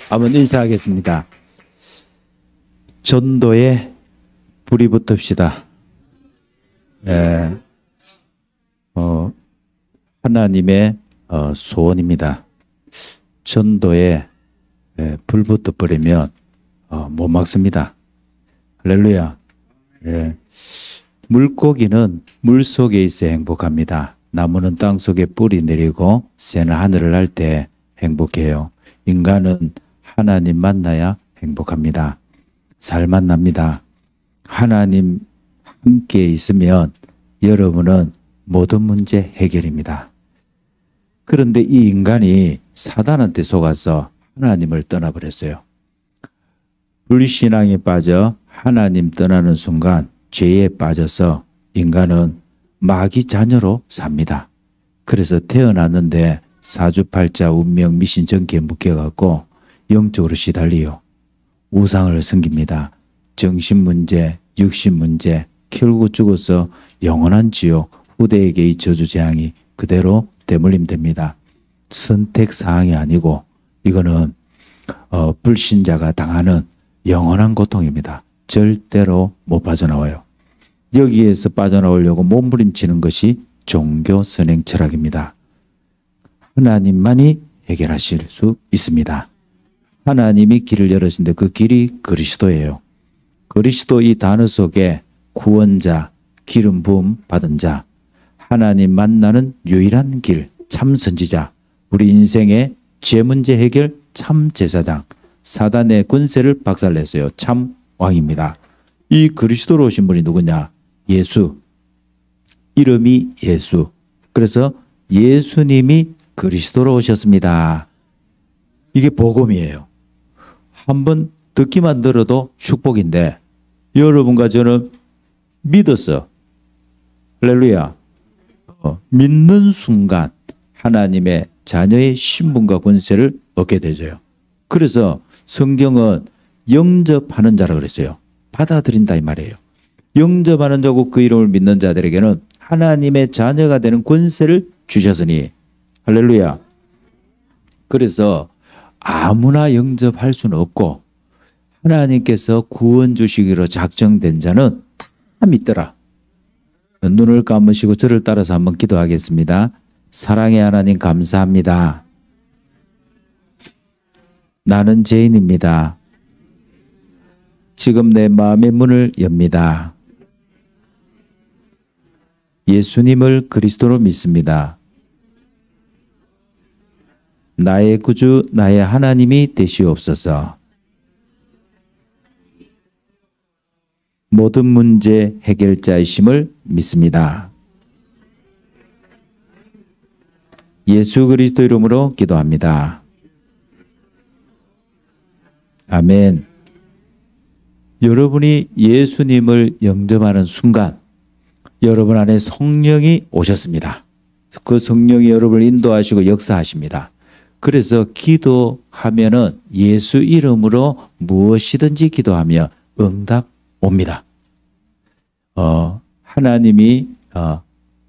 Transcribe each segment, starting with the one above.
한번 인사하겠습니다. 전도에 불이 붙읍시다. 하나님의 소원입니다. 전도에 불 붙어버리면 못 막습니다. 할렐루야. 물고기는 물 속에 있어 행복합니다. 나무는 땅 속에 뿌리 내리고 새는 하늘을 날 때 행복해요. 인간은 하나님 만나야 행복합니다. 잘 만납니다. 하나님 함께 있으면 여러분은 모든 문제 해결입니다. 그런데 이 인간이 사단한테 속아서 하나님을 떠나버렸어요. 불신앙에 빠져 하나님 떠나는 순간 죄에 빠져서 인간은 마귀 자녀로 삽니다. 그래서 태어났는데 사주팔자 운명 미신전기에 묶여갖고 영적으로 시달리요. 우상을 섬깁니다. 정신문제, 육신문제, 결국 죽어서 영원한 지옥, 후대에게 이 저주재앙이 그대로 대물림됩니다. 선택사항이 아니고 이거는 불신자가 당하는 영원한 고통입니다. 절대로 못 빠져나와요. 여기에서 빠져나오려고 몸부림치는 것이 종교 선행 철학입니다. 하나님만이 해결하실 수 있습니다. 하나님이 길을 열으신데 그 길이 그리스도예요. 그리스도 이 단어 속에 구원자, 기름 부음 받은 자, 하나님 만나는 유일한 길, 참 선지자, 우리 인생의 죄 문제 해결 참 제사장, 사단의 권세를 박살냈어요. 참 왕입니다. 이 그리스도로 오신 분이 누구냐? 예수. 이름이 예수. 그래서 예수님이 그리스도로 오셨습니다. 이게 복음이에요. 한번 듣기만 들어도 축복인데 여러분과 저는 믿었어. 할렐루야. 믿는 순간 하나님의 자녀의 신분과 권세를 얻게 되죠. 그래서 성경은 영접하는 자라 그랬어요. 받아들인다 이 말이에요. 영접하는 자고 그 이름을 믿는 자들에게는 하나님의 자녀가 되는 권세를 주셨으니 할렐루야. 그래서 아무나 영접할 수는 없고 하나님께서 구원 주시기로 작정된 자는 다 믿더라. 눈을 감으시고 저를 따라서 한번 기도하겠습니다. 사랑의 하나님 감사합니다. 나는 죄인입니다. 지금 내 마음의 문을 엽니다. 예수님을 그리스도로 믿습니다. 나의 구주, 나의 하나님이 되시옵소서. 모든 문제 해결자이심을 믿습니다. 예수 그리스도 이름으로 기도합니다. 아멘. 여러분이 예수님을 영접하는 순간 여러분 안에 성령이 오셨습니다. 그 성령이 여러분을 인도하시고 역사하십니다. 그래서 기도하면은 예수 이름으로 무엇이든지 기도하며 응답 옵니다. 하나님이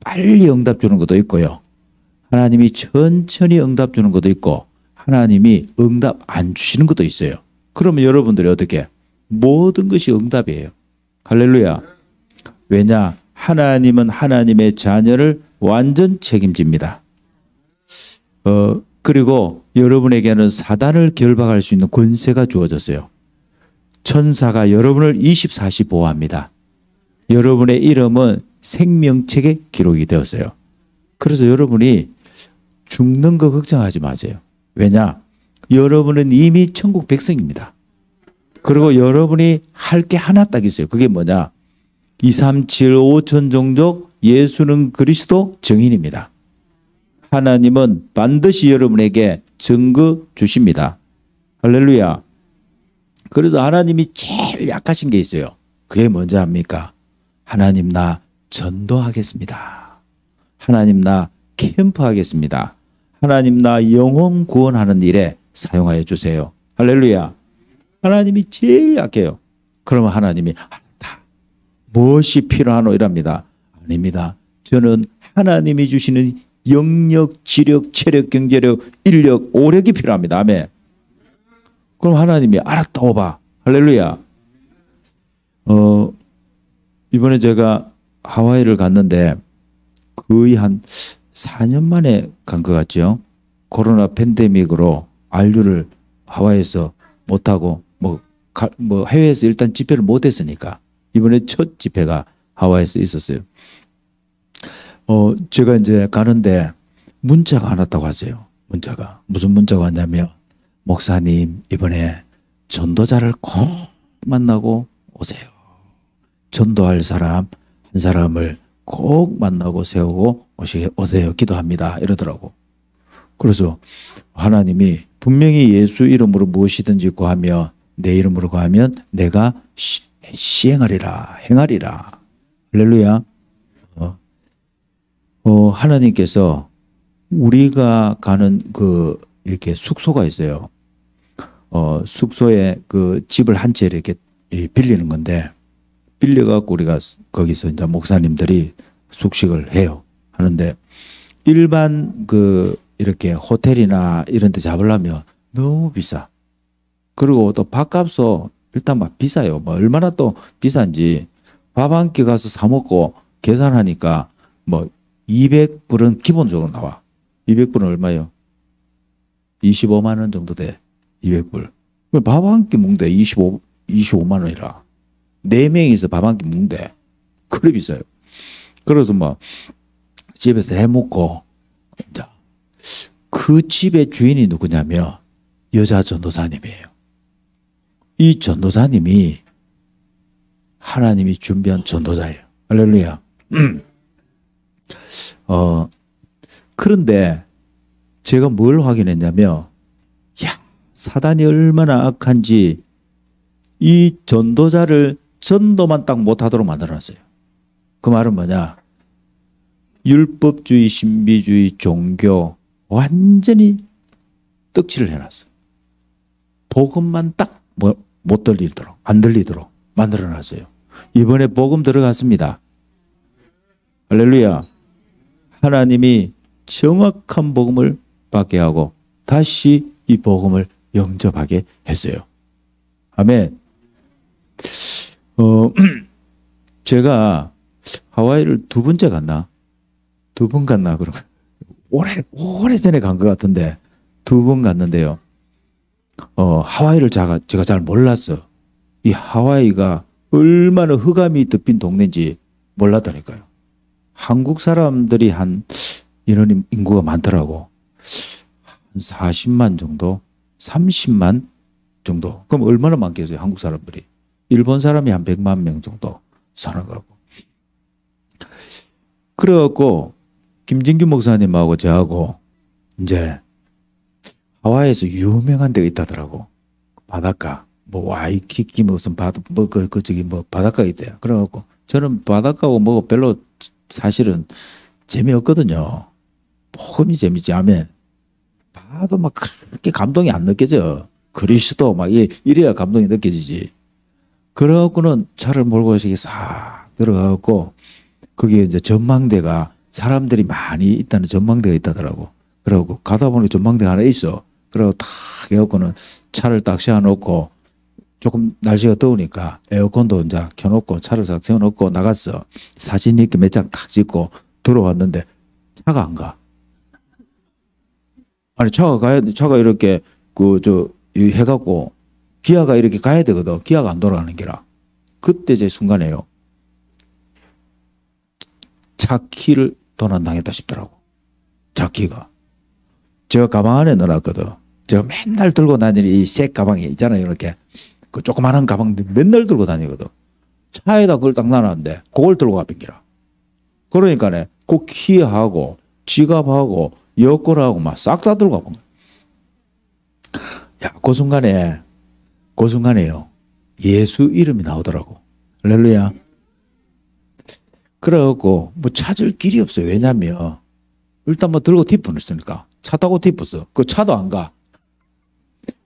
빨리 응답 주는 것도 있고요. 하나님이 천천히 응답 주는 것도 있고 하나님이 응답 안 주시는 것도 있어요. 그러면 여러분들이 어떻게? 모든 것이 응답이에요. 할렐루야. 왜냐? 하나님은 하나님의 자녀를 완전 책임집니다. 그리고 여러분에게는 사단을 결박할 수 있는 권세가 주어졌어요. 천사가 여러분을 24시 보호합니다. 여러분의 이름은 생명책에 기록이 되었어요. 그래서 여러분이 죽는 거 걱정하지 마세요. 왜냐? 여러분은 이미 천국 백성입니다. 그리고 여러분이 할 게 하나 딱 있어요. 그게 뭐냐? 2, 3, 7, 5천 종족 예수는 그리스도 증인입니다. 하나님은 반드시 여러분에게 증거 주십니다. 할렐루야. 그래서 하나님이 제일 약하신 게 있어요. 그게 뭔지 압니까? 하나님 나 전도하겠습니다. 하나님 나 캠프하겠습니다. 하나님 나 영혼 구원하는 일에 사용하여 주세요. 할렐루야. 하나님이 제일 약해요. 그러면 하나님이 알았다. 무엇이 필요하노 이랍니다. 아닙니다. 저는 하나님이 주시는 영력, 지력, 체력, 경제력, 인력, 오력이 필요합니다. 아멘. 그럼 하나님이 알았다 오바. 할렐루야. 이번에 제가 하와이를 갔는데 거의 한 4년 만에 간 것 같죠. 코로나 팬데믹으로 안류를 하와이에서 못하고 뭐 해외에서 일단 집회를 못했으니까 이번에 첫 집회가 하와이에서 있었어요. 제가 이제 가는데 문자가 안 왔다고 하세요. 문자가. 무슨 문자가 왔냐면 목사님 이번에 전도자를 꼭 만나고 오세요. 전도할 사람 한 사람을 꼭 만나고 세우고 오세요. 기도합니다. 이러더라고. 그래서 하나님이 분명히 예수 이름으로 무엇이든지 구하며 내 이름으로 구하면 내가 시행하리라. 행하리라. 할렐루야. 하나님께서 우리가 가는 이렇게 숙소가 있어요. 숙소에 그 집을 한 채 이렇게 빌리는 건데 빌려갖고 우리가 거기서 이제 목사님들이 숙식을 해요. 하는데 일반 이렇게 호텔이나 이런 데 잡으려면 너무 비싸. 그리고 또 밥값도 일단 막 비싸요. 뭐 얼마나 또 비싼지 밥 한 끼 가서 사 먹고 계산하니까 뭐 200불은 기본적으로 나와. 200불은 얼마요? 25만 원 정도 돼. 200불. 밥 한 끼 먹는데 25만 원이라. 4명이서 밥 한 끼 먹는데 그래 비싸요. 그래서 뭐 집에서 해 먹고 이제 그 집의 주인이 누구냐면 여자 전도사님이에요. 이 전도사님이 하나님이 준비한 전도자예요. 할렐루야. 그런데 제가 뭘 확인했냐면 사단이 얼마나 악한지 이 전도자를 전도만 딱 못하도록 만들어놨어요. 그 말은 뭐냐? 율법주의, 신비주의, 종교 완전히 떡칠을 해놨어. 복음만 딱 못 들리도록, 안 들리도록 만들어놨어요. 이번에 복음 들어갔습니다. 할렐루야. 하나님이 정확한 복음을 받게 하고 다시 이 복음을 영접하게 했어요. 아멘. 제가 하와이를 2번째 갔나? 2번 갔나? 그럼 오래전에 간 것 같은데 2번 갔는데요. 하와이를 제가 잘 몰랐어. 이 하와이가 얼마나 흑암이 덮인 동네인지 몰랐다니까요. 한국 사람들이 이런 인구가 많더라고. 한 40만 정도? 30만 정도. 그럼 얼마나 많겠어요, 한국 사람들이. 일본 사람이 한 100만 명 정도 사는 거고. 그래갖고 김진규 목사님하고 저하고 이제 하와이에서 유명한 데가 있다더라고. 바닷가. 와이키키 무슨 바닷가 있대요. 그래갖고 저는 바닷가고 별로 사실은 재미없거든요. 복음이 재미지. 아멘. 봐도 막 그렇게 감동이 안 느껴져. 그리스도 이래야 감동이 느껴지지. 그래갖고는 차를 몰고 이렇게 싹 들어가갖고 거기에 이제 전망대가 사람들이 많이 있다는 전망대가 있다더라고. 그래갖고 가다 보니 전망대가 하나 있어. 그래갖고 탁 해갖고는 차를 딱 세워놓고 조금 날씨가 더우니까 에어컨도 이제 켜놓고 차를 싹 세워놓고 나갔어. 사진 이렇게 몇 장 딱 찍고 들어왔는데 차가 안 가. 아니 차가 이렇게 해갖고 기아가 이렇게 가야 되거든. 기아가 안 돌아가는 게라. 그때 제 순간에요. 차 키를 도난당했다 싶더라고. 차 키가. 제가 가방 안에 넣어놨거든. 제가 맨날 들고 다니는 이 색 가방이 있잖아요. 이렇게 그 조그마한 가방 맨날 들고 다니거든. 차에다 그걸 딱 놔놨는데 그걸 들고 가빈기라. 그러니까네 그 키하고 지갑하고 여권하고 막 싹 다 들고 가본 거야. 야, 그 순간에요. 예수 이름이 나오더라고. 할렐루야. 그래갖고 찾을 길이 없어요. 왜냐면 일단 들고 티프는 있으니까 차 타고 티프어. 그 차도 안 가.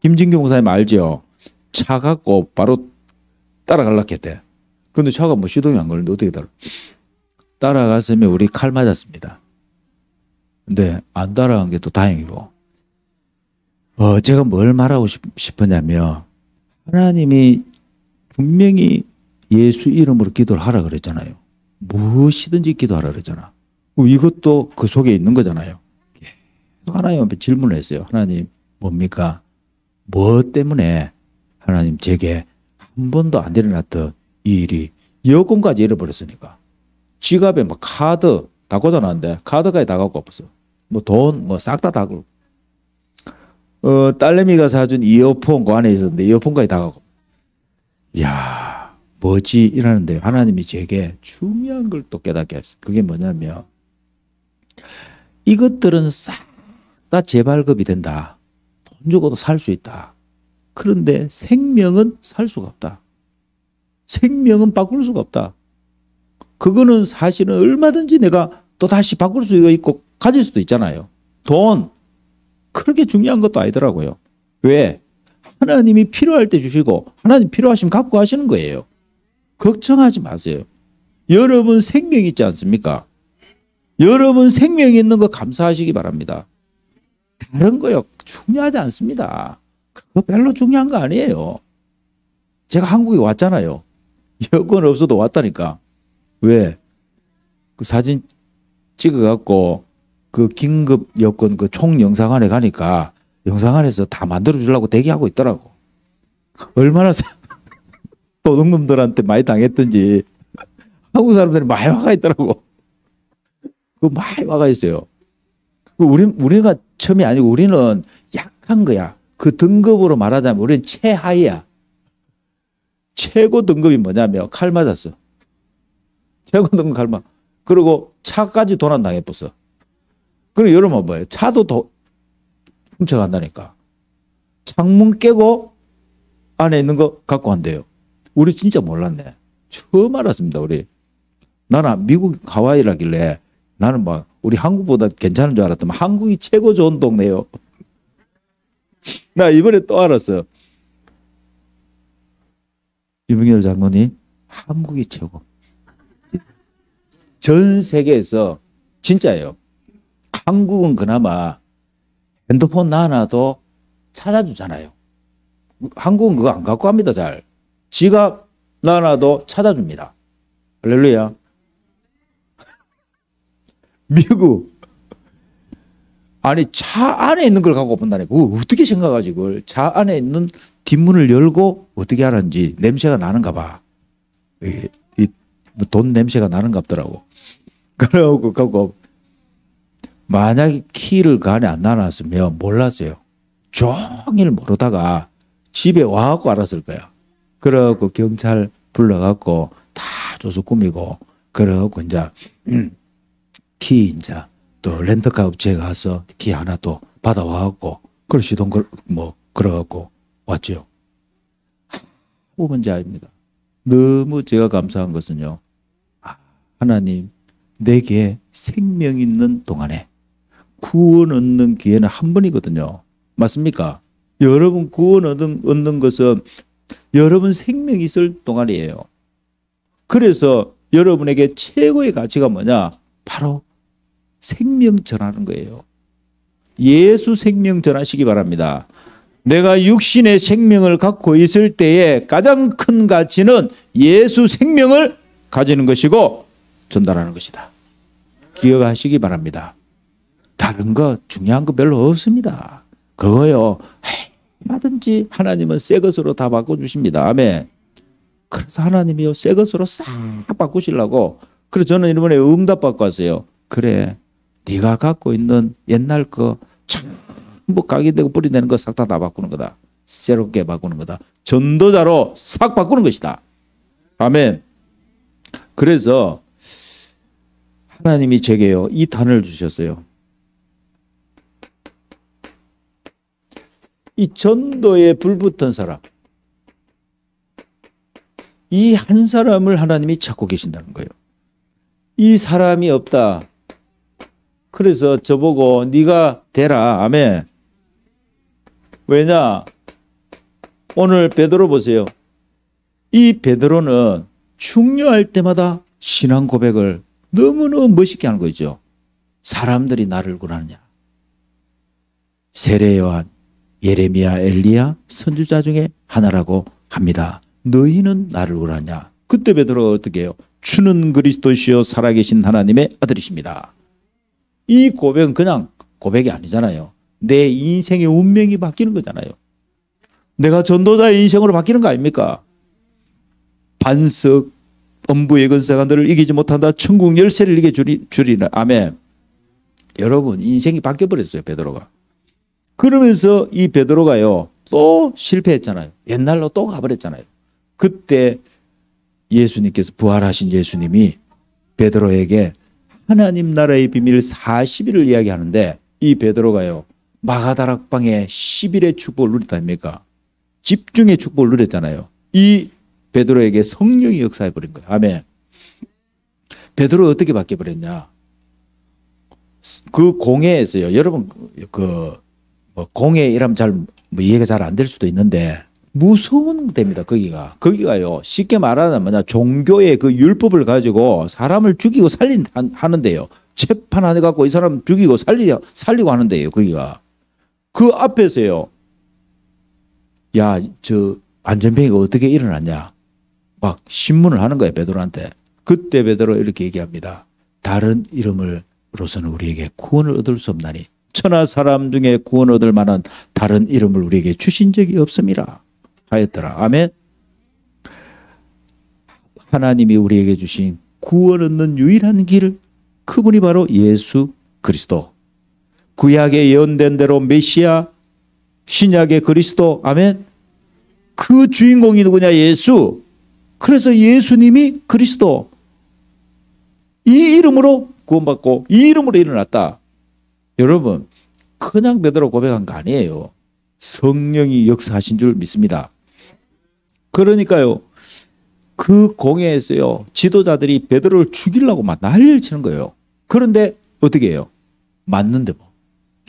김진규 목사님 알죠? 차 갖고 바로 따라가려고 했대. 근데 차가 시동이 안 걸리는데 어떻게 따라갔으면 우리 칼 맞았습니다. 근데 안 따라간 게 또 다행이고. 제가 뭘 말하고 싶었냐면 하나님이 분명히 예수 이름으로 기도를 하라 그랬잖아요. 무엇이든지 기도하라 그랬잖아. 이것도 그 속에 있는 거잖아요. 하나님 앞에 질문을 했어요. 하나님 뭡니까? 뭐 때문에 하나님 제게 한 번도 안 일어났던 이 일이 여권까지 잃어버렸으니까. 지갑에 막 카드 다 꽂아놨는데 카드까지 다 갖고 없어. 뭐 돈 뭐 싹 다 고 딸내미가 사준 이어폰 그 안에 있었는데 이어폰까지 다 갖고. 야 뭐지 이러는데 하나님이 제게 중요한 걸 또 깨닫게 했어요. 그게 뭐냐면 이것들은 싹 다 재발급이 된다. 돈 주고도 살 수 있다. 그런데 생명은 살 수가 없다. 생명은 바꿀 수가 없다. 그거는 사실은 얼마든지 내가 또 다시 바꿀 수 있고 가질 수도 있잖아요. 돈 그렇게 중요한 것도 아니더라고요. 왜? 하나님이 필요할 때 주시고 하나님 필요하시면 갖고 하시는 거예요. 걱정하지 마세요. 여러분 생명 있지 않습니까? 여러분 생명 있는 거 감사하시기 바랍니다. 다른 거요 중요하지 않습니다. 그거 별로 중요한 거 아니에요. 제가 한국에 왔잖아요. 여권 없어도 왔다니까. 왜? 그 사진 찍어갖고 그 긴급 여권 그 총영사관에 가니까 영사관에서 다 만들어주려고 대기하고 있더라고. 얼마나 도둑놈들한테 많이 당했던지 한국 사람들이 많이 와가 있더라고. 그 많이 와가 있어요. 우리가 처음이 아니고 우리는 약한 거야. 그 등급으로 말하자면 우리는 최하위야. 최고 등급이 뭐냐면 칼 맞았어. 최고 등급 칼 맞. 그리고 차까지 도난 당했었어. 그리고 여러분 뭐예요? 차도 훔쳐간다니까. 창문 깨고 안에 있는 거 갖고 간대요. 우리 진짜 몰랐네. 처음 알았습니다. 우리. 나는 미국 하와이라길래 나는 막 우리 한국보다 괜찮은 줄 알았더만 한국이 최고 좋은 동네요. 나 이번에 또 알았어. 유명열 장로님 한국이 최고. 전 세계에서 진짜예요. 한국은 그나마 핸드폰 놔놔도 찾아주잖아요. 한국은 그거 안 갖고 갑니다. 잘. 지갑 놔놔도 찾아줍니다. 할렐루야. 미국 아니 차 안에 있는 걸 갖고 본다니까. 어떻게 생각하지 그걸. 차 안에 있는 뒷문을 열고 어떻게 하는지 냄새가 나는가 봐. 돈 냄새가 나는가 보더라고. 그래갖고 갖고 만약에 키를 그 안에 안 놔놨으면 몰랐어요. 종일 모르다가 집에 와갖고 알았을 거야. 그래갖고 경찰 불러갖고 다 줘서 꾸미고 그래갖고 이제 키 이제 또 렌터카 업체에 가서 키 하나 또 받아와갖고 그걸 시동 뭐 그래갖고 왔죠. 뭔지 아닙니다. 너무 제가 감사한 것은요. 하나님 내게 생명 있는 동안에 구원 얻는 기회는 한 번이거든요. 맞습니까? 여러분 구원 얻는 것은 여러분 생명이 있을 동안이에요. 그래서 여러분에게 최고의 가치가 뭐냐? 바로 생명 전하는 거예요. 예수 생명 전하시기 바랍니다. 내가 육신의 생명을 갖고 있을 때에 가장 큰 가치는 예수 생명을 가지는 것이고 전달하는 것이다. 기억하시기 바랍니다. 다른 거 중요한 거 별로 없습니다. 그거요. 얼마든지 하나님은 새 것으로 다 바꿔주십니다. 아멘. 그래서 하나님이요 새 것으로 싹 바꾸시려고. 그래서 저는 이번에 응답 받고 왔어요. 그래 네가 갖고 있는 옛날 거 전부 까기되고 뿌리내는 거 싹 다 바꾸는 거다. 새롭게 바꾸는 거다. 전도자로 싹 바꾸는 것이다. 아멘. 그래서 하나님이 제게요 이 단을 주셨어요. 이 전도에 불붙은 사람, 이 한 사람을 하나님이 찾고 계신다는 거예요. 이 사람이 없다. 그래서 저보고 네가 되라. 아멘. 왜냐? 오늘 베드로 보세요. 이 베드로는 중요할 때마다 신앙 고백을 너무너무 멋있게 하는 거죠. 사람들이 나를 구하느냐. 세례요한, 예레미야, 엘리야 선지자 중에 하나라고 합니다. 너희는 나를 원하냐? 그때 베드로가 어떻게 해요? 주는 그리스도시요 살아계신 하나님의 아들이십니다. 이 고백은 그냥 고백이 아니잖아요. 내 인생의 운명이 바뀌는 거잖아요. 내가 전도자의 인생으로 바뀌는 거 아닙니까? 반석 엄부의 권세가 너를 이기지 못한다. 천국 열쇠를 이겨 주리라. 아멘. 여러분 인생이 바뀌어버렸어요. 베드로가. 그러면서 이 베드로가요 또 실패했잖아요. 옛날로 또 가버렸잖아요. 그때 예수님께서 부활하신 예수님이 베드로에게 하나님 나라의 비밀 40일을 이야기하는데 이 베드로가요 마가다락방에 10일의 축복을 누렸다 아닙니까? 집중의 축복을 누렸잖아요. 이 베드로에게 성령이 역사해 버린 거예요. 아멘. 베드로 어떻게 바뀌어 버렸냐? 그 공회에서요. 여러분 뭐 공회 이러면 잘 이해가 잘 안 될 수도 있는데 무서운 데입니다. 거기가요. 쉽게 말하면 뭐냐 종교의 그 율법을 가지고 사람을 죽이고 하는데요. 재판 안 해갖고 이 사람 죽이고 살리고 하는데요. 거기가 그 앞에서요. 야, 저 안전병이가 어떻게 일어났냐? 막 신문을 하는 거예요. 베드로한테. 그때 베드로 이렇게 얘기합니다. 다른 이름으로서는 우리에게 구원을 얻을 수 없나니 천하 사람 중에 구원을 얻을 만한 다른 이름을 우리에게 주신 적이 없음이라 하였더라. 아멘. 하나님이 우리에게 주신 구원 얻는 유일한 길 그분이 바로 예수 그리스도. 구약에 예언된 대로 메시아 신약의 그리스도. 아멘. 그 주인공이 누구냐? 예수. 그래서 예수님이 그리스도. 이 이름으로 구원받고 이 이름으로 일어났다. 여러분 그냥 베드로 고백한 거 아니에요. 성령이 역사하신 줄 믿습니다. 그러니까요. 그 공회에서요. 지도자들이 베드로를 죽이려고 막 난리를 치는 거예요. 그런데 어떻게 해요? 맞는데 뭐.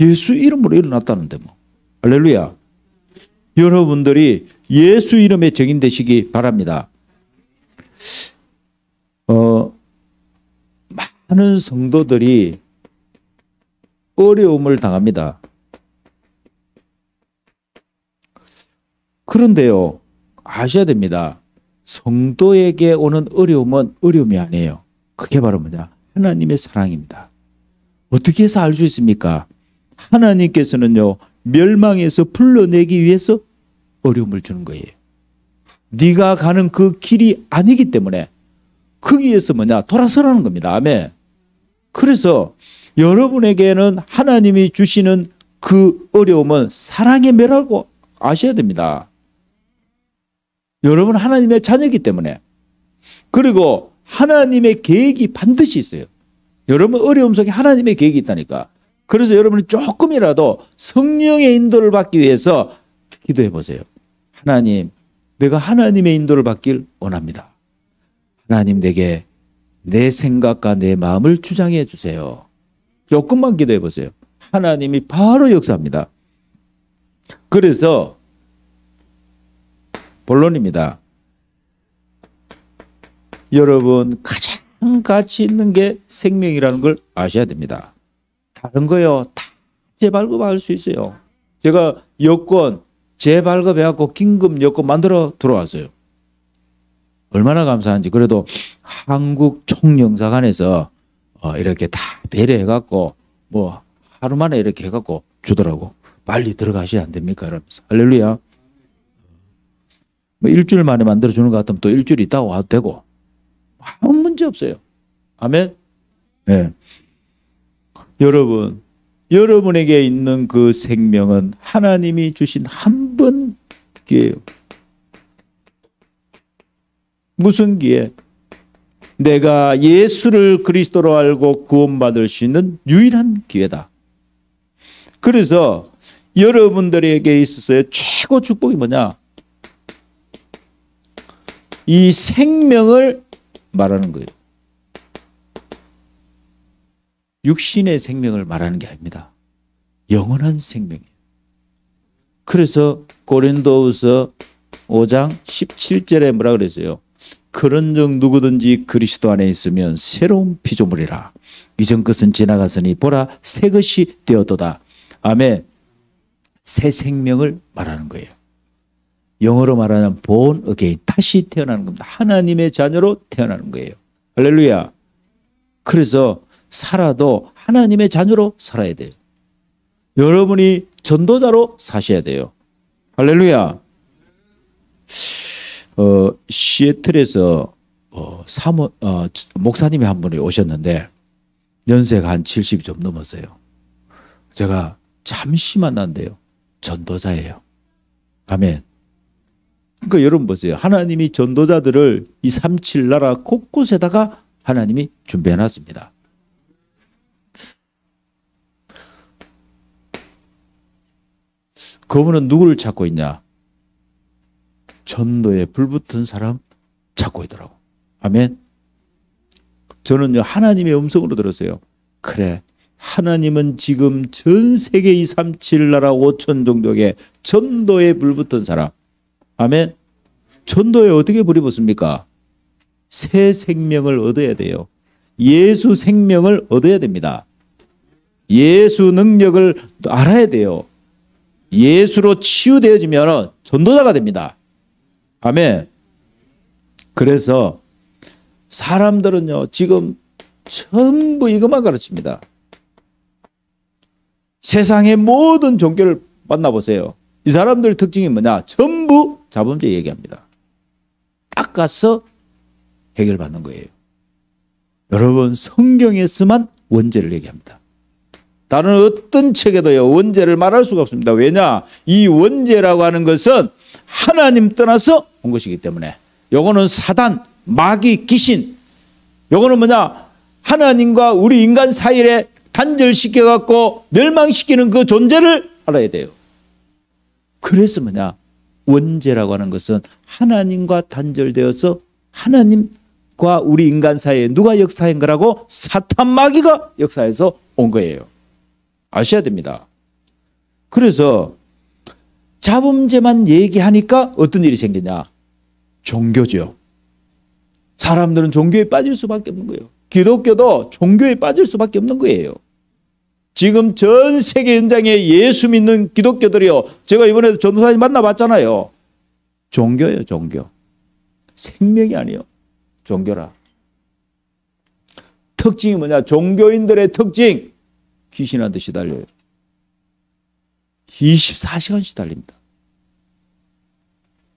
예수 이름으로 일어났다는데 뭐. 할렐루야. 여러분들이 예수 이름에 적인되시기 바랍니다. 많은 성도들이 어려움을 당합니다. 그런데요, 아셔야 됩니다. 성도에게 오는 어려움은 어려움이 아니에요. 그게 바로 뭐냐? 하나님의 사랑입니다. 어떻게 해서 알 수 있습니까? 하나님께서는요, 멸망에서 불러내기 위해서 어려움을 주는 거예요. 네가 가는 그 길이 아니기 때문에 거기에서 뭐냐? 돌아서라는 겁니다. 아멘. 그래서 여러분에게는 하나님이 주시는 그 어려움은 사랑의 매라고 아셔야 됩니다. 여러분 하나님의 자녀이기 때문에. 그리고 하나님의 계획이 반드시 있어요. 여러분 어려움 속에 하나님의 계획이 있다니까. 그래서 여러분이 조금이라도 성령의 인도를 받기 위해서 기도해 보세요. 하나님, 내가 하나님의 인도를 받길 원합니다. 하나님 내게 내 생각과 내 마음을 주장해 주세요. 조금만 기도해 보세요. 하나님이 바로 역사합니다. 그래서 본론입니다. 여러분 가장 가치 있는 게 생명이라는 걸 아셔야 됩니다. 다른 거요 다 재발급할 수 있어요. 제가 여권 재발급해갖고 긴급 여권 만들어 들어왔어요. 얼마나 감사한지. 그래도 한국 총영사관에서 이렇게 다 배려해갖고 뭐 하루 만에 이렇게 해갖고 주더라고. 빨리 들어가셔야 안 됩니까? 이러면서. 할렐루야. 뭐 일주일 만에 만들어주는 것 같으면 또 일주일 있다가 와도 되고 아무 문제 없어요. 아멘. 네. 여러분, 여러분에게 있는 그 생명은 하나님이 주신 한 번 기회예요. 무슨 기회? 내가 예수를 그리스도로 알고 구원받을 수 있는 유일한 기회다. 그래서 여러분들에게 있어서의 최고 축복이 뭐냐? 이 생명을 말하는 거예요. 육신의 생명을 말하는 게 아닙니다. 영원한 생명이에요. 그래서 고린도후서 5장 17절에 뭐라 그랬어요? 그런즉 누구든지 그리스도 안에 있으면 새로운 피조물이라. 이전 것은 지나갔으니 보라 새 것이 되었도다. 아멘. 새 생명을 말하는 거예요. 영어로 말하는 born again, 다시 태어나는 겁니다. 하나님의 자녀로 태어나는 거예요. 할렐루야. 그래서 살아도 하나님의 자녀로 살아야 돼요. 여러분이 전도자로 사셔야 돼요. 할렐루야. 시애틀에서 목사님이 한 분이 오셨는데 연세가 한 70이 좀 넘었어요. 제가 잠시 만난대요. 전도자예요. 아멘. 그러니까 여러분 보세요. 하나님이 전도자들을 237 나라 곳곳에다가 하나님이 준비해 놨습니다. 그분은 누구를 찾고 있냐? 전도에 불붙은 사람 찾고 있더라고. 아멘. 저는요, 하나님의 음성으로 들었어요. 그래, 하나님은 지금 전 세계 237 나라 5천 종족에 전도에 불붙은 사람. 아멘. 전도에 어떻게 불이 붙습니까? 새 생명을 얻어야 돼요. 예수 생명을 얻어야 됩니다. 예수 능력을 알아야 돼요. 예수로 치유되어지면 전도자가 됩니다. 아멘. 그래서 사람들은요, 지금 전부 이것만 가르칩니다. 세상의 모든 종교를 만나보세요. 이 사람들 특징이 뭐냐? 전부 자범죄 얘기합니다. 닦아서 해결받는 거예요. 여러분, 성경에서만 원죄를 얘기합니다. 다른 어떤 책에도요, 원죄를 말할 수가 없습니다. 왜냐? 이 원죄라고 하는 것은 하나님 떠나서 온 것이기 때문에. 요거는 사단, 마귀, 귀신. 요거는 뭐냐? 하나님과 우리 인간 사이에 단절시켜갖고 멸망시키는 그 존재를 알아야 돼요. 그래서 뭐냐? 원죄라고 하는 것은 하나님과 단절되어서 하나님과 우리 인간 사이에 누가 역사한 거라고? 사탄 마귀가 역사해서 온 거예요. 아셔야 됩니다. 그래서 자범죄만 얘기하니까 어떤 일이 생기냐? 종교죠. 사람들은 종교에 빠질 수밖에 없는 거예요. 기독교도 종교에 빠질 수밖에 없는 거예요. 지금 전 세계 현장에 예수 믿는 기독교들이요. 제가 이번에도 전도사님 만나봤잖아요. 종교예요, 종교. 생명이 아니에요. 종교라. 특징이 뭐냐? 종교인들의 특징. 귀신한테 시달려요. 24시간 시달립니다.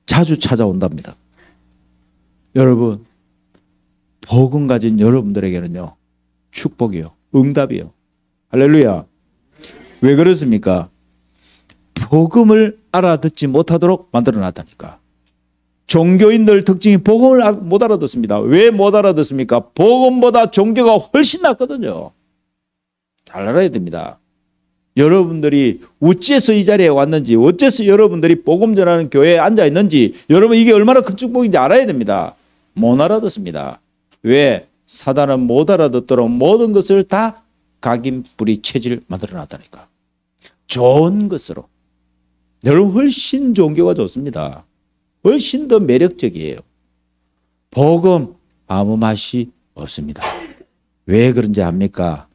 자주 찾아온답니다. 여러분, 복음 가진 여러분들에게는요, 축복이요, 응답이요. 할렐루야. 왜 그렇습니까? 복음을 알아듣지 못하도록 만들어 놨다니까. 종교인들 특징이 복음을 못 알아듣습니다. 왜 못 알아듣습니까? 복음보다 종교가 훨씬 낫거든요. 잘 알아야 됩니다. 여러분들이 어째서 이 자리에 왔는지, 어째서 여러분들이 복음 전하는 교회에 앉아 있는지, 여러분 이게 얼마나 큰 축복인지 알아야 됩니다. 못 알아듣습니다. 왜? 사단은 못 알아듣도록 모든 것을 다 각인, 뿌리, 체질 만들어 놨다니까. 좋은 것으로. 여러분 훨씬 종교가 좋습니다. 훨씬 더 매력적이에요. 복음 아무 맛이 없습니다. 왜 그런지 압니까?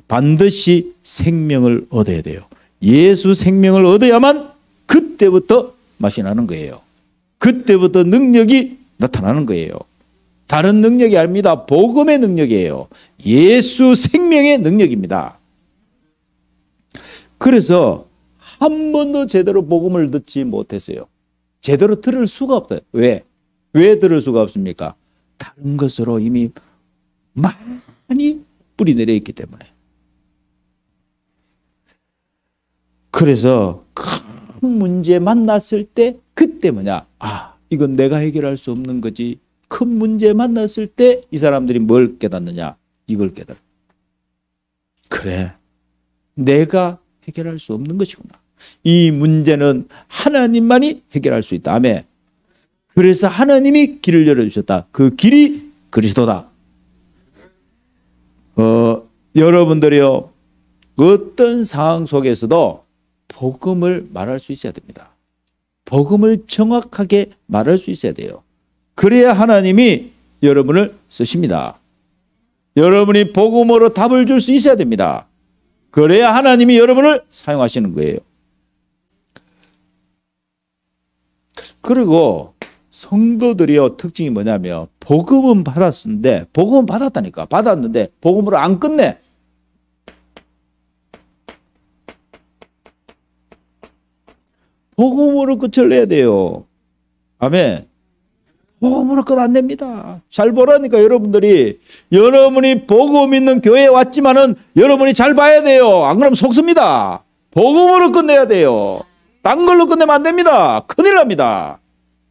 반드시 생명을 얻어야 돼요. 예수 생명을 얻어야만 그때부터 맛이 나는 거예요. 그때부터 능력이 나타나는 거예요. 다른 능력이 아닙니다. 복음의 능력이에요. 예수 생명의 능력입니다. 그래서 한 번도 제대로 복음을 듣지 못했어요. 제대로 들을 수가 없어요. 왜? 왜 들을 수가 없습니까? 다른 것으로 이미 많이 뿌리 내려 있기 때문에. 그래서 큰 문제 만났을 때 그때 뭐냐? 아, 이건 내가 해결할 수 없는 거지. 큰 문제 만났을 때 이 사람들이 뭘 깨닫느냐? 이걸 깨달아. 그래, 내가 해결할 수 없는 것이구나. 이 문제는 하나님만이 해결할 수 있다. 아멘. 그래서 하나님이 길을 열어주셨다. 그 길이 그리스도다. 여러분들이요, 어떤 상황 속에서도 복음을 말할 수 있어야 됩니다. 복음을 정확하게 말할 수 있어야 돼요. 그래야 하나님이 여러분을 쓰십니다. 여러분이 복음으로 답을 줄 수 있어야 됩니다. 그래야 하나님이 여러분을 사용하시는 거예요. 그리고 성도들이요, 특징이 뭐냐면 복음은 받았는데, 복음은 받았다니까. 받았는데 복음으로 안 끝내. 복음으로 끝을 내야 돼요. 아멘. 복음으로 끝 안 냅니다. 잘 보라니까 여러분들이. 여러분이 복음 있는 교회에 왔지만은 여러분이 잘 봐야 돼요. 안 그러면 속습니다. 복음으로 끝내야 돼요. 딴 걸로 끝내면 안 됩니다. 큰일 납니다.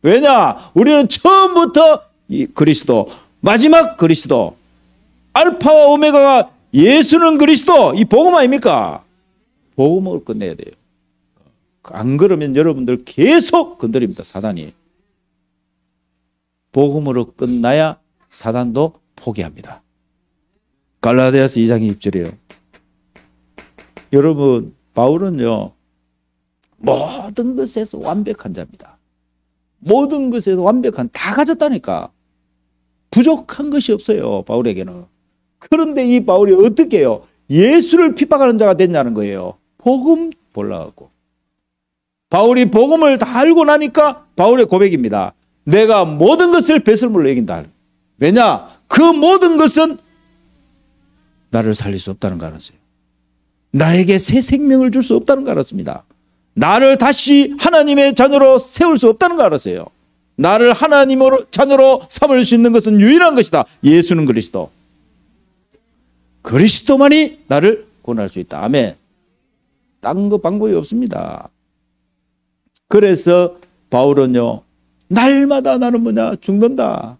왜냐? 우리는 처음부터 이 그리스도, 마지막 그리스도, 알파와 오메가가 예수는 그리스도, 이 복음 아닙니까? 복음으로 끝내야 돼요. 안 그러면 여러분들 계속 건드립니다, 사단이. 복음으로 끝나야 사단도 포기합니다. 갈라디아서 2장 20절이에요. 여러분, 바울은요, 모든 것에서 완벽한 자입니다. 모든 것에서 완벽한, 다 가졌다니까. 부족한 것이 없어요, 바울에게는. 그런데 이 바울이 어떻게 해요? 예수를 핍박하는 자가 됐냐는 거예요. 복음 몰라갖고. 바울이 복음을 다 알고 나니까 바울의 고백입니다. 내가 모든 것을 배설물로 여긴다. 왜냐? 그 모든 것은 나를 살릴 수 없다는 거 알았어요. 나에게 새 생명을 줄 수 없다는 거 알았습니다. 나를 다시 하나님의 자녀로 세울 수 없다는 거 알았어요. 나를 하나님으로 자녀로 삼을 수 있는 것은 유일한 것이다. 예수는 그리스도. 그리스도만이 나를 구원할 수 있다. 아멘. 딴 거 방법이 없습니다. 그래서 바울은요, 날마다 나는 뭐냐? 죽는다.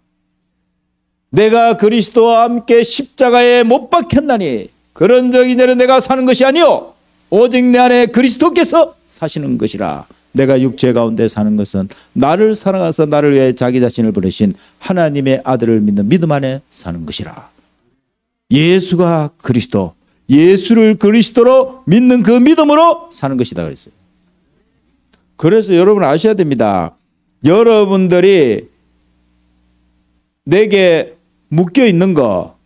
내가 그리스도와 함께 십자가에 못 박혔나니 그런즉 이제는 내가 사는 것이 아니요 오직 내 안에 그리스도께서 사시는 것이라. 내가 육체 가운데 사는 것은 나를 사랑하사 나를 위해 자기 자신을 보내신 하나님의 아들을 믿는 믿음 안에 사는 것이라. 예수가 그리스도, 예수를 그리스도로 믿는 그 믿음으로 사는 것이다 그랬어요. 그래서 여러분 아셔야 됩니다. 여러분들이 내게 묶여 있는 거,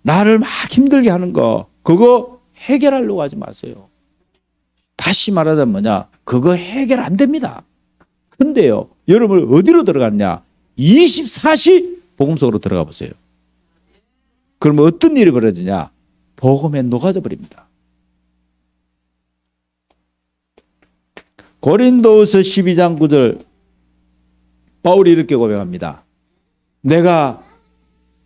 나를 막 힘들게 하는 거, 그거 해결하려고 하지 마세요. 다시 말하자면 뭐냐? 그거 해결 안 됩니다. 근데요, 여러분 어디로 들어가느냐? 24시 복음 속으로 들어가 보세요. 그러면 어떤 일이 벌어지냐? 복음에 녹아져 버립니다. 고린도후서 12장 9절 바울이 이렇게 고백합니다. 내가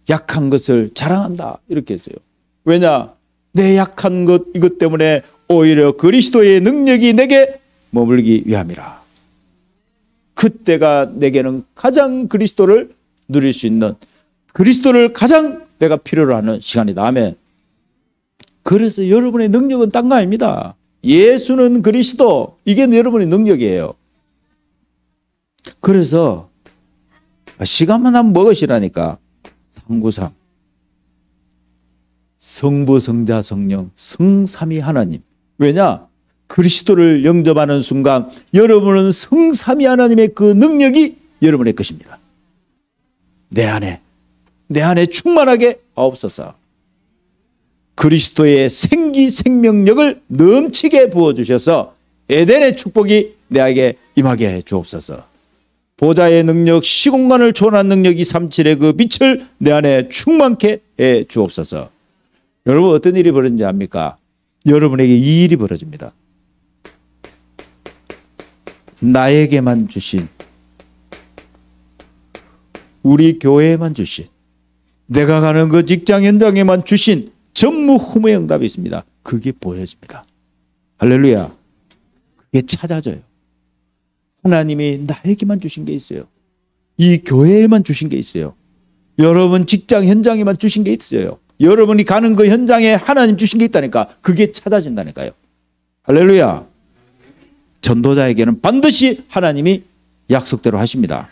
약한 것을 자랑한다. 이렇게 했어요. 왜냐? 내 약한 것 이것 때문에 오히려 그리스도의 능력이 내게 머물기 위함이라. 그때가 내게는 가장 그리스도를 누릴 수 있는, 그리스도를 가장 내가 필요로 하는 시간이다. 아멘. 그래서 여러분의 능력은 딴 거 아닙니다. 예수는 그리스도, 이게 여러분의 능력이에요. 그래서 시간만 하면 먹으시라니까. 상구상 성부, 성자, 성령, 성삼위 하나님. 왜냐? 그리스도를 영접하는 순간 여러분은 성삼위 하나님의 그 능력이 여러분의 것입니다. 내 안에 충만하게 하옵소서. 그리스도의 생기 생명력을 넘치게 부어주셔서 에덴의 축복이 내게 임하게 해 주옵소서. 보좌의 능력, 시공간을 초월한 능력이 37의 그 빛을 내 안에 충만케 해 주옵소서. 여러분 어떤 일이 벌어진지 압니까? 여러분에게 이 일이 벌어집니다. 나에게만 주신, 우리 교회에만 주신, 내가 가는 그 직장 현장에만 주신 전무후무의 응답이 있습니다. 그게 보여집니다. 할렐루야. 그게 찾아져요. 하나님이 나에게만 주신 게 있어요. 이 교회에만 주신 게 있어요. 여러분 직장 현장에만 주신 게 있어요. 여러분이 가는 그 현장에 하나님 주신 게 있다니까. 그게 찾아진다니까요. 할렐루야. 전도자에게는 반드시 하나님이 약속대로 하십니다.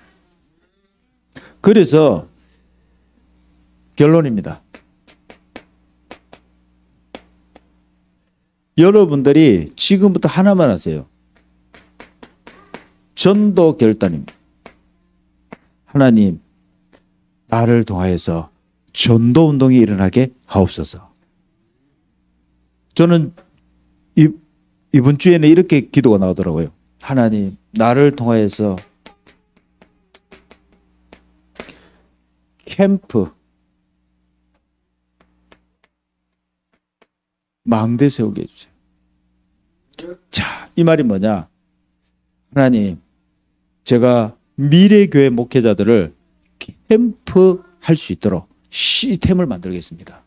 그래서 결론입니다. 여러분들이 지금부터 하나만 하세요. 전도 결단입니다. 하나님, 나를 통하여서 전도 운동이 일어나게 하옵소서. 저는 이번 주에는 이렇게 기도가 나오더라고요. 하나님, 나를 통하여서 캠프, 망대 세우게 해주세요. 자, 이 말이 뭐냐? 하나님, 제가 미래교회 목회자들을 캠프 할 수 있도록 시스템을 만들겠습니다.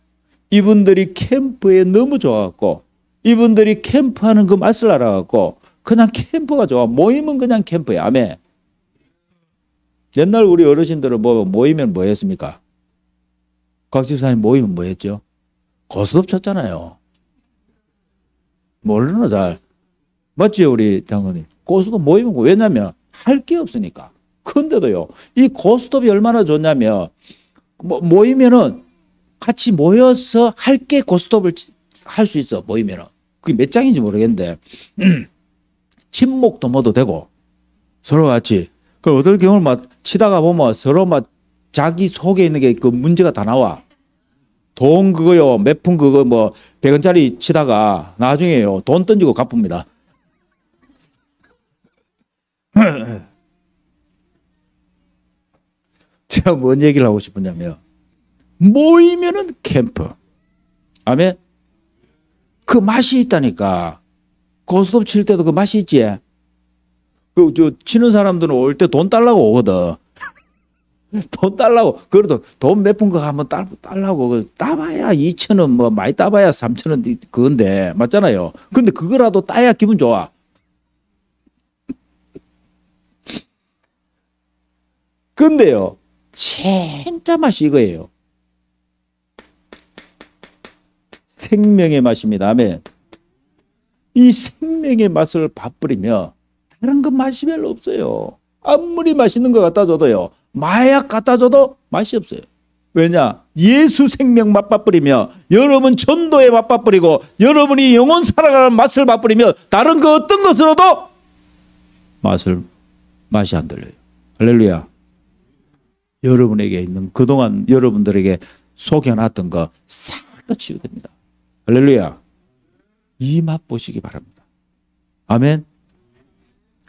이분들이 캠프에 너무 좋아갖고, 이분들이 캠프하는 그 맛을 알아갖고, 그냥 캠프가 좋아. 모이면 그냥 캠프야. 아멘. 옛날 우리 어르신들은 모이면 뭐 했습니까? 곽 집사님 모이면 뭐 했죠? 고스톱 쳤잖아요. 모르나 잘. 맞지요, 우리 장로님? 고스톱 모이면 왜냐면 할 게 없으니까. 근데도요, 이 고스톱이 얼마나 좋냐면, 모이면은 같이 모여서 할 게 고스톱을 할 수 있어, 모이면은. 그게 몇 장인지 모르겠는데, 친목도 뭐도 되고, 서로 같이. 그 어떨 경우는 막 치다가 보면 서로 막 자기 속에 있는 게 그 문제가 다 나와. 돈 그거요, 몇 푼 그거 뭐 100원짜리 치다가 나중에요, 돈 던지고 갚습니다. 제가 뭔 얘기를 하고 싶었냐면, 모이면은 캠프. 아멘. 그 맛이 있다니까. 고스톱 칠 때도 그 맛이 있지. 치는 사람들은 올 때 돈 달라고 오거든. 돈 달라고. 그래도 돈 몇 푼 거 한번 달라고. 따봐야 2,000원, 뭐 많이 따봐야 3,000원 그건데. 맞잖아요. 근데 그거라도 따야 기분 좋아. 근데요, 진짜 맛이 이거예요. 생명의 맛입니다. 아멘. 이 생명의 맛을 밥버리며 다른 건 맛이 별로 없어요. 아무리 맛있는 거 갖다 줘도요, 마약 갖다 줘도 맛이 없어요. 왜냐? 예수 생명 맛 밥버리며 여러분 전도의 맛 밥버리고 여러분이 영혼 살아가는 맛을 밥버리며 다른 그 어떤 것으로도 맛이 안 들려요. 할렐루야. 여러분에게 있는 그동안 여러분들에게 속여놨던 거 싹 다 치유됩니다. 할렐루야. 이 맛 보시기 바랍니다. 아멘.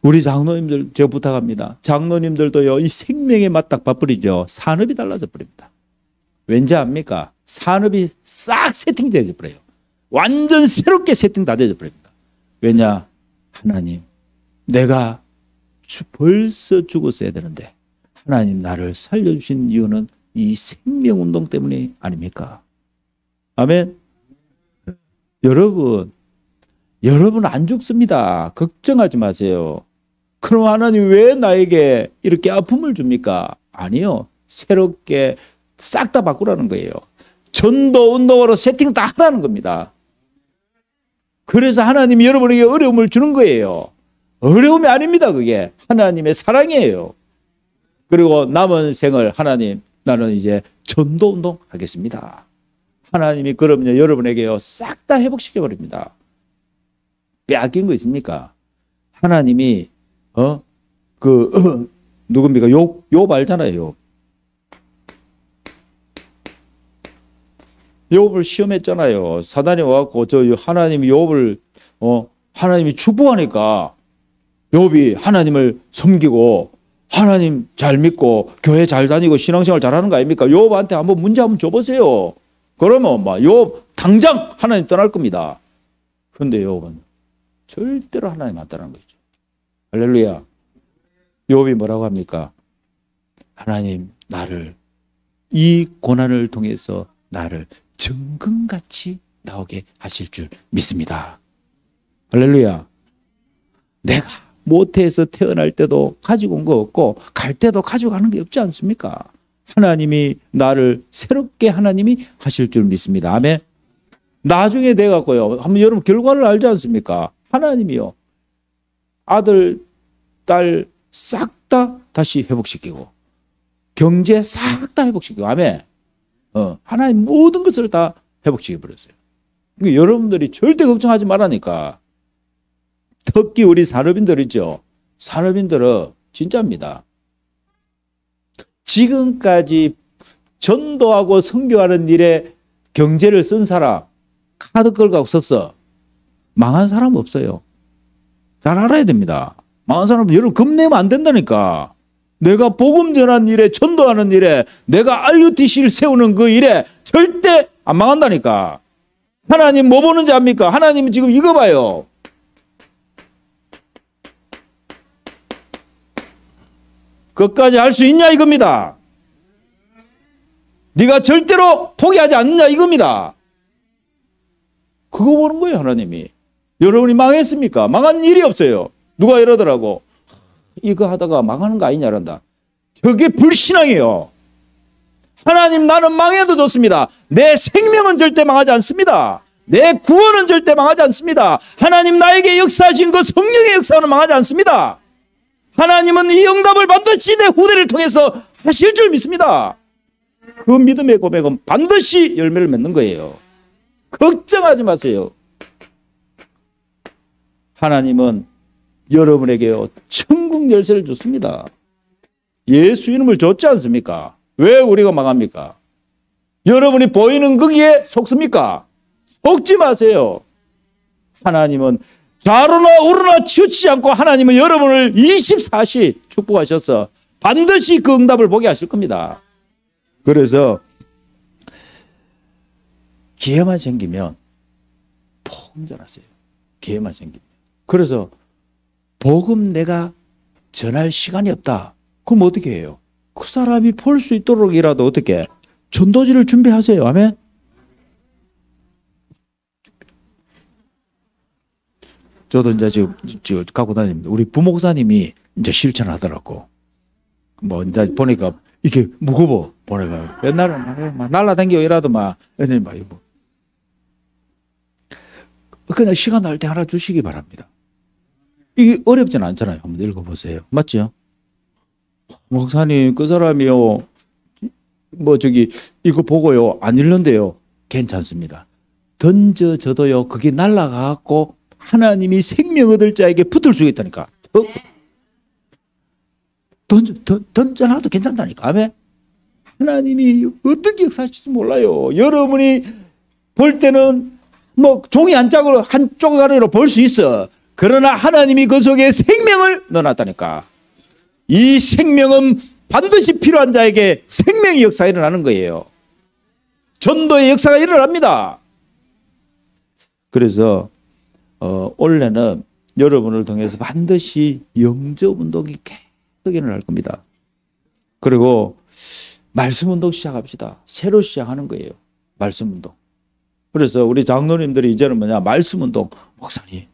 우리 장로님들 제가 부탁합니다. 장로님들도요, 이 생명의 맛 딱 밥버리죠. 산업이 달라져 버립니다. 왠지 압니까? 산업이 싹 세팅되어 버려요. 완전 새롭게 세팅 다 되어 버립니다. 왜냐? 하나님, 내가 벌써 죽었어야 되는데 하나님 나를 살려주신 이유는 이 생명운동 때문이 아닙니까? 아멘. 여러분 안 죽습니다. 걱정하지 마세요. 그럼 하나님 왜 나에게 이렇게 아픔을 줍니까? 아니요. 새롭게 싹 다 바꾸라는 거예요. 전도 운동으로 세팅 다 하라는 겁니다. 그래서 하나님이 여러분에게 어려움을 주는 거예요. 어려움이 아닙니다. 그게 하나님의 사랑이에요. 그리고 남은 생을 하나님, 나는 이제 전도 운동 하겠습니다. 하나님이 그러면요, 여러분에게요, 싹 다 회복시켜 버립니다. 빼앗긴 거 있습니까? 하나님이 누굽니까? 욥 알잖아요. 욥을 시험했잖아요. 사단이 와갖고 하나님이 욥을 하나님이 축복하니까 욥이 하나님을 섬기고 하나님 잘 믿고 교회 잘 다니고 신앙생활 잘하는 거 아닙니까? 욥한테 한번 문제 한번 줘보세요. 그러면 욥 당장 하나님 떠날 겁니다. 그런데 욥은 절대로 하나님 안 떠나는 거죠. 할렐루야. 욥이 뭐라고 합니까? 하나님 나를 이 고난을 통해서 나를 정금같이 나오게 하실 줄 믿습니다. 할렐루야. 내가 모태에서 태어날 때도 가지고 온 거 없고 갈 때도 가지고 가는 게 없지 않습니까? 하나님이 나를 새롭게 하나님이 하실 줄 믿습니다. 아멘. 나중에 돼갖고요, 한번 여러분 결과를 알지 않습니까? 하나님이요, 아들, 딸 싹 다 다시 회복시키고 경제 싹 다 회복시키고. 아멘. 하나님 모든 것을 다 회복시켜 버렸어요. 그러니까 여러분들이 절대 걱정하지 말라니까. 특히 우리 산업인들 있죠. 산업인들은 진짜입니다. 지금까지 전도하고 선교하는 일에 경제를 쓴 사람, 카드 걸고 썼어. 망한 사람 없어요. 잘 알아야 됩니다. 망한 사람은 여러분 겁내면 안 된다니까. 내가 복음 전하는 일에, 전도하는 일에, 내가 RUTC를 세우는 그 일에 절대 안 망한다니까. 하나님 뭐 보는지 압니까? 하나님은 지금 이거 봐요. 그것까지 할 수 있냐 이겁니다. 네가 절대로 포기하지 않느냐 이겁니다. 그거 보는 거예요, 하나님이. 여러분이 망했습니까? 망한 일이 없어요. 누가 이러더라고. 이거 하다가 망하는 거 아니냐란다. 저게 불신앙이에요. 하나님, 나는 망해도 좋습니다. 내 생명은 절대 망하지 않습니다. 내 구원은 절대 망하지 않습니다. 하나님 나에게 역사하신 그 성령의 역사는 망하지 않습니다. 하나님은 이 응답을 반드시 내 후대를 통해서 하실 줄 믿습니다. 그 믿음의 고백은 반드시 열매를 맺는 거예요. 걱정하지 마세요. 하나님은 여러분에게 천국 열쇠를 줬습니다. 예수 이름을 줬지 않습니까? 왜 우리가 망합니까? 여러분이 보이는 거기에 속습니까? 속지 마세요. 하나님은 좌로나 우로나 치우치지 않고 하나님은 여러분을 24시 축복하셔서 반드시 그 응답을 보게 하실 겁니다. 그래서 기회만 생기면 복음 전하세요. 기회만 생기면. 그래서 복음 내가 전할 시간이 없다. 그럼 어떻게 해요? 그 사람이 볼 수 있도록이라도 어떻게 전도지를 준비하세요. 아멘. 저도 이제 지금 갖고 다닙니다. 우리 부목사님이 이제 실천하더라고. 뭐 이제 보니까 이게 무거워 보내가. 옛날에는 막 날라다니고 이라도 막 뭐 그냥 시간 날 때 하나 주시기 바랍니다. 이게 어렵진 않잖아요. 한번 읽어보세요. 맞죠? 목사님, 그 사람이요, 뭐 이거 보고요, 안 읽는데요. 괜찮습니다. 던져져도요, 그게 날아가고 하나님이 생명 얻을 자에게 붙을 수 있다니까. 던져놔도 괜찮다니까. 아멘. 하나님이 어떻게 역사하실지 몰라요. 여러분이 볼 때는 뭐 종이 한 짝으로 한 쪼가리로 볼 수 있어. 그러나 하나님이 그 속에 생명을 넣어놨다니까. 이 생명은 반드시 필요한 자에게 생명의 역사가 일어나는 거예요. 전도의 역사가 일어납니다. 그래서 올해는 여러분을 통해서 반드시 영접 운동이 계속 일어날 겁니다. 그리고 말씀 운동 시작합시다. 새로 시작하는 거예요. 말씀 운동. 그래서 우리 장로님들이 이제는 말씀 운동. 목사님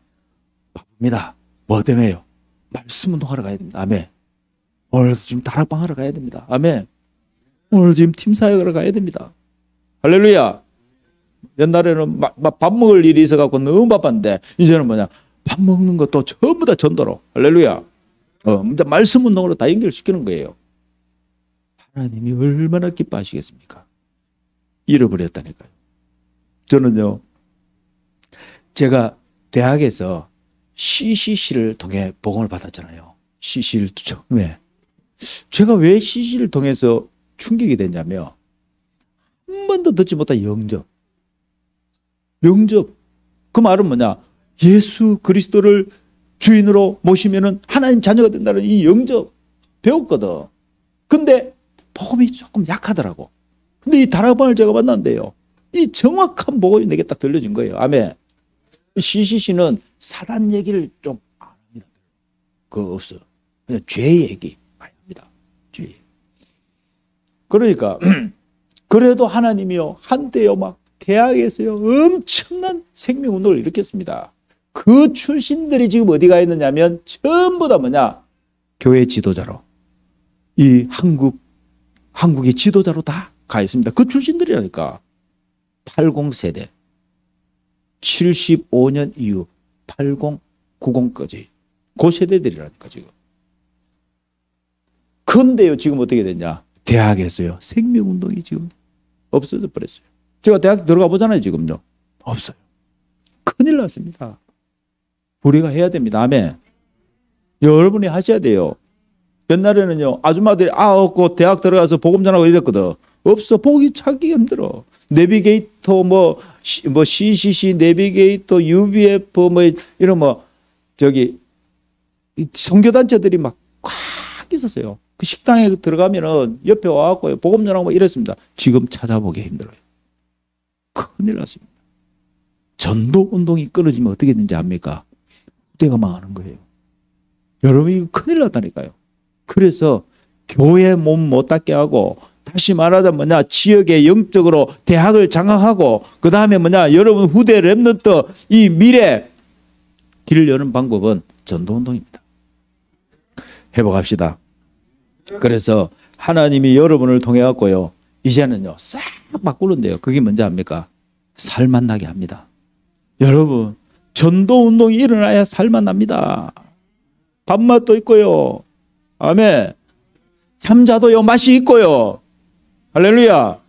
바쁩니다. 뭐 때문에요? 말씀 운동 하러 가야 됩니다. 아멘. 오늘 지금 다락방 하러 가야 됩니다. 아멘. 오늘 지금 팀 사역하러 가야 됩니다. 할렐루야. 옛날에는 밥 먹을 일이 있어갖고 너무 바빴는데 이제는 밥 먹는 것도 전부 다 전도로. 할렐루야. 이제 말씀 운동으로 다 연결시키는 거예요. 하나님이 얼마나 기뻐하시겠습니까? 잃어버렸다니까요. 저는요, 제가 대학에서 CCC를 통해 복음을 받았잖아요. CC를 처음에. 제가 왜 CC를 통해서 충격이 됐냐면 한 번도 듣지 못한 영접. 그 말은 뭐냐? 예수 그리스도를 주인으로 모시면은 하나님 자녀가 된다는 이 영접 배웠거든. 근데 복음이 조금 약하더라고. 근데 이 다락방을 제가 만났는데요. 이 정확한 복음이 내게 딱 들려진 거예요. 아멘. CCC는 사단 얘기를 좀 안 합니다. 그거 없어. 그냥 죄 얘기 많이 합니다. 죄 얘기. 그러니까 그래도 하나님이요 한때요 막 대학에서요 엄청난 생명운동을 일으켰습니다. 그 출신들이 지금 어디 가 있느냐면 전부 다 교회 지도자로 이 한국의 지도자로 다 가 있습니다. 그 출신들이라니까. 80세대 75년 이후 80, 90까지 그 세대들이라니까 지금. 그런데요 지금 어떻게 됐냐. 대학에서요 생명운동이 지금 없어져 버렸어요. 제가 대학 들어가 보잖아요 지금요. 없어요. 큰일 났습니다. 우리가 해야 됩니다. 아멘. 여러분이 하셔야 돼요. 옛날에는요 아줌마들이 없고 대학 들어가서 복음 전하고 이랬거든. 없어. 보기 찾기 힘들어. 내비게이터 CCC 내비게이터 UBF 이런 선교단체들이 막 꽉 있었어요. 그 식당에 들어가면은 옆에 와갖고 복음 전하고 이랬습니다. 지금 찾아보기 힘들어요. 큰일 났습니다. 전도 운동이 끊어지면 어떻게 되는지 압니까? 후대가 망하는 거예요. 여러분 이거 큰일 났다니까요. 그래서 교회 몸 못 닿게 하고 다시 말하자면 뭐냐 지역의 영적으로 대학을 장악하고 그 다음에 뭐냐 여러분 후대 렘넌트 이 미래 길을 여는 방법은 전도 운동입니다. 회복합시다. 그래서 하나님이 여러분을 통해 갖고요 이제는요 싹 바꾸는데요. 그게 뭔지 압니까? 살만 나게 합니다. 여러분 전도 운동이 일어나야 살만 납니다. 밥맛도 있고요. 아멘. 참자도요 맛이 있고요. 할렐루야.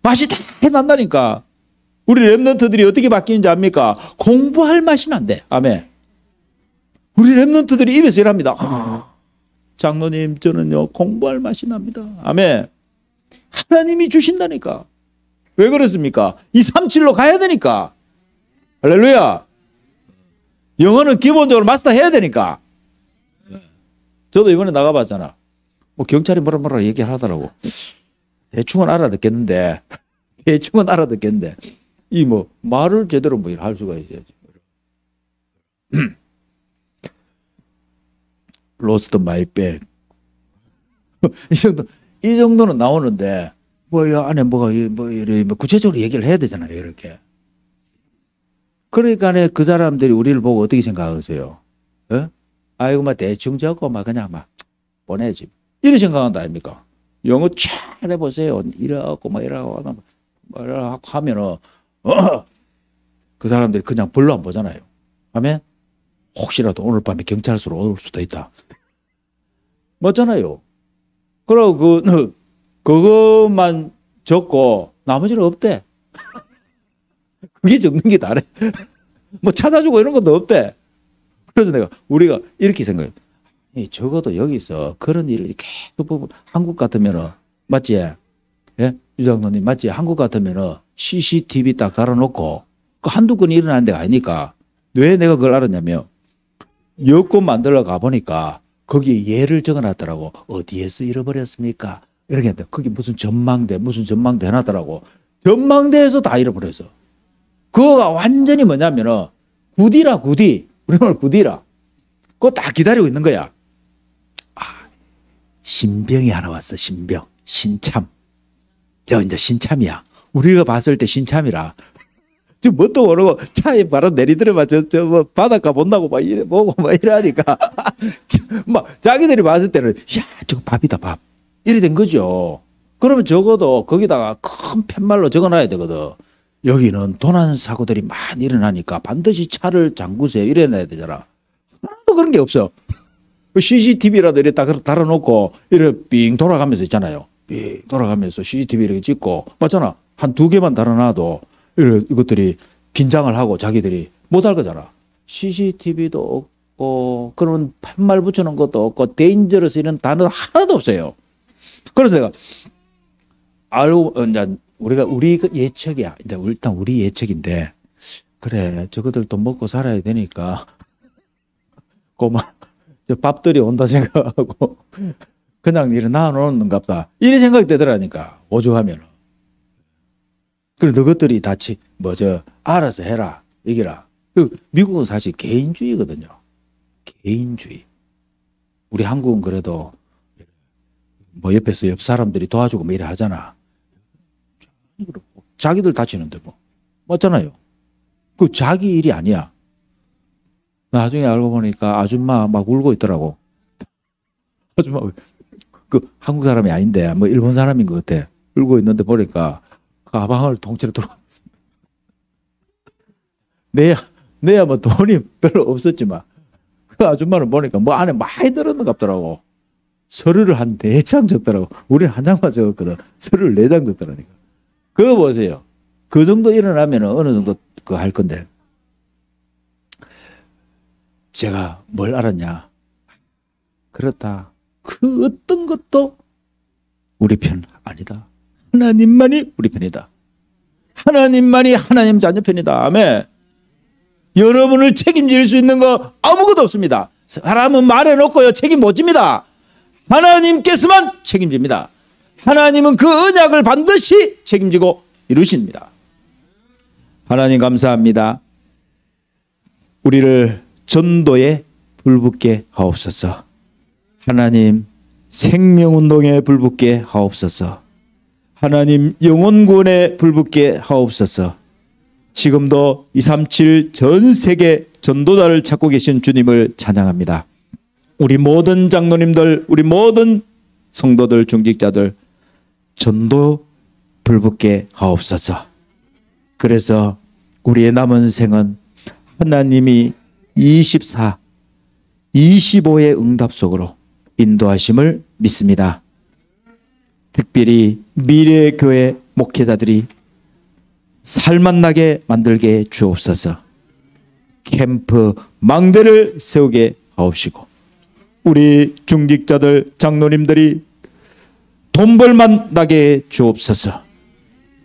맛이 다 난다니까. 우리 렘넌트들이 어떻게 바뀌는지 압니까? 공부할 맛이 난대. 아멘. 우리 렘넌트들이 입에서 일합니다. 장로님 저는요 공부할 맛이 납니다. 아멘. 하나님이 주신다니까. 왜 그렇습니까? 237로 가야 되니까. 할렐루야. 영어는 기본적으로 마스터 해야 되니까. 저도 이번에 나가봤잖아. 뭐 경찰이 뭐라 얘기를 하더라고. 대충은 알아듣겠는데 이 뭐 말을 제대로 뭐 할 수가 있어야지. 로스트 마이 백. 이 정도는 나오는데 뭐 이 안에 뭐가 뭐 이래 뭐 구체적으로 얘기를 해야 되잖아요. 이렇게. 그러니까 그 사람들이 우리를 보고 어떻게 생각하세요? 아이고 막 대충 적고 막 그냥 막 보내지. 이렇게 생각한다 아닙니까? 영어 잘 해보세요. 이러고 막 이러고 하면은 그 사람들이 그냥 별로 안 보잖아요. 아멘. 혹시라도 오늘 밤에 경찰서로 올 수도 있다. 맞잖아요. 그러고 그것만 적고 나머지는 없대. 그게 적는 게 다래. 뭐 찾아주고 이런 것도 없대. 그래서 우리가 이렇게 생각해요. 적어도 여기서 그런 일을 계속 한국 같으면은 맞지? 예? 유장로님 맞지? 한국 같으면은 CCTV 딱 달아놓고 그 한두 건이 일어나는 데가 아니니까 왜 내가 그걸 알았냐면 여권 만들러 가보니까 거기에 예를 적어놨더라고. 어디에서 잃어버렸습니까? 이렇게 했는데 거기 무슨 전망대 해놨더라고. 전망대에서 다 잃어버렸어. 그거가 완전히 뭐냐면은 구디라. 우리말 구디라. 그거 다 기다리고 있는 거야. 신병이 하나 왔어. 신참. 저 이제 신참이야. 우리가 봤을 때 신참이라. 저 뭣도 모르고 차에 바로 내리더라만 저 뭐 바닷가 본다고 막 이래 보고 막 이러니까 막 자기들이 봤을 때는 야 저거 밥이다 밥. 이래 된 거죠. 그러면 적어도 거기다가 큰 팻말로 적어놔야 되거든. 여기는 도난 사고들이 많이 일어나니까 반드시 차를 잠그세요. 이래놔야 되잖아. 하나도 그런 게 없어. CCTV라도 이렇게 딱 달아놓고 이렇게 빙 돌아가면서 있잖아요. 빙 돌아가면서 CCTV 이렇게 찍고 맞잖아. 한 두 개만 달아놔도 이것들이 긴장을 하고 자기들이 못할 거잖아. CCTV도 없고 그런 팻말 붙여놓은 것도 없고 데인저러스 이런 단어 하나도 없어요. 그래서 내가 알고 이제 우리 예측이야. 이제 일단 우리 예측인데 그래 저것들도 먹고 살아야 되니까 고마 저 밥들이 온다 생각하고 그냥 일어나 놓는갑다. 이런 생각이 되더라니까 오죽하면은. 그래 너것들이 다치 알아서 해라 이기라. 미국은 사실 개인주의거든요. 개인주의. 우리 한국은 그래도 뭐 옆에서 옆 사람들이 도와주고 뭐 이래 하잖아. 자기들 다치는데 뭐 맞잖아요. 그 자기 일이 아니야. 나중에 알고 보니까 아줌마 막 울고 있더라고. 아줌마 그 한국 사람이 아닌데 뭐 일본 사람인 것 같아. 울고 있는데 보니까 가방을 통째로 들어갔어. 내야 뭐 돈이 별로 없었지만 그 아줌마는 보니까 뭐 안에 많이 들었는 같더라고. 서류를 한 4장 적더라고. 우리는 한 장만 적었거든. 서류를 4장 적더라니까. 그거 보세요. 그 정도 일어나면 어느 정도 그 할 건데. 제가 뭘 알았냐. 그렇다. 그 어떤 것도 우리 편 아니다. 하나님만이 우리 편이다. 하나님만이 하나님 자녀 편이다. 아멘. 여러분을 책임질 수 있는 거 아무것도 없습니다. 사람은 말해놓고요 책임 못 집니다. 하나님께서만 책임집니다. 하나님은 그 언약을 반드시 책임지고 이루십니다. 하나님 감사합니다. 우리를 전도에 불붙게 하옵소서. 하나님 생명운동에 불붙게 하옵소서. 하나님 영혼구원에 불붙게 하옵소서. 지금도 237 전 세계 전도자를 찾고 계신 주님을 찬양합니다. 우리 모든 장로님들, 우리 모든 성도들, 중직자들 전도 불붙게 하옵소서. 그래서 우리의 남은 생은 하나님이 24, 25의 응답 속으로 인도하심을 믿습니다. 특별히 미래의 교회 목회자들이 살맛나게 만들게 주옵소서. 캠프 망대를 세우게 하옵시고 우리 중직자들 장로님들이 돈 벌만 나게 주옵소서.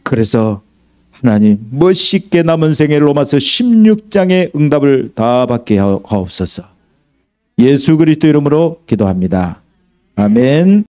그래서 하나님 멋있게 남은 생애 로마서 16장의 응답을 다 받게 하옵소서. 예수 그리스도 이름으로 기도합니다. 아멘.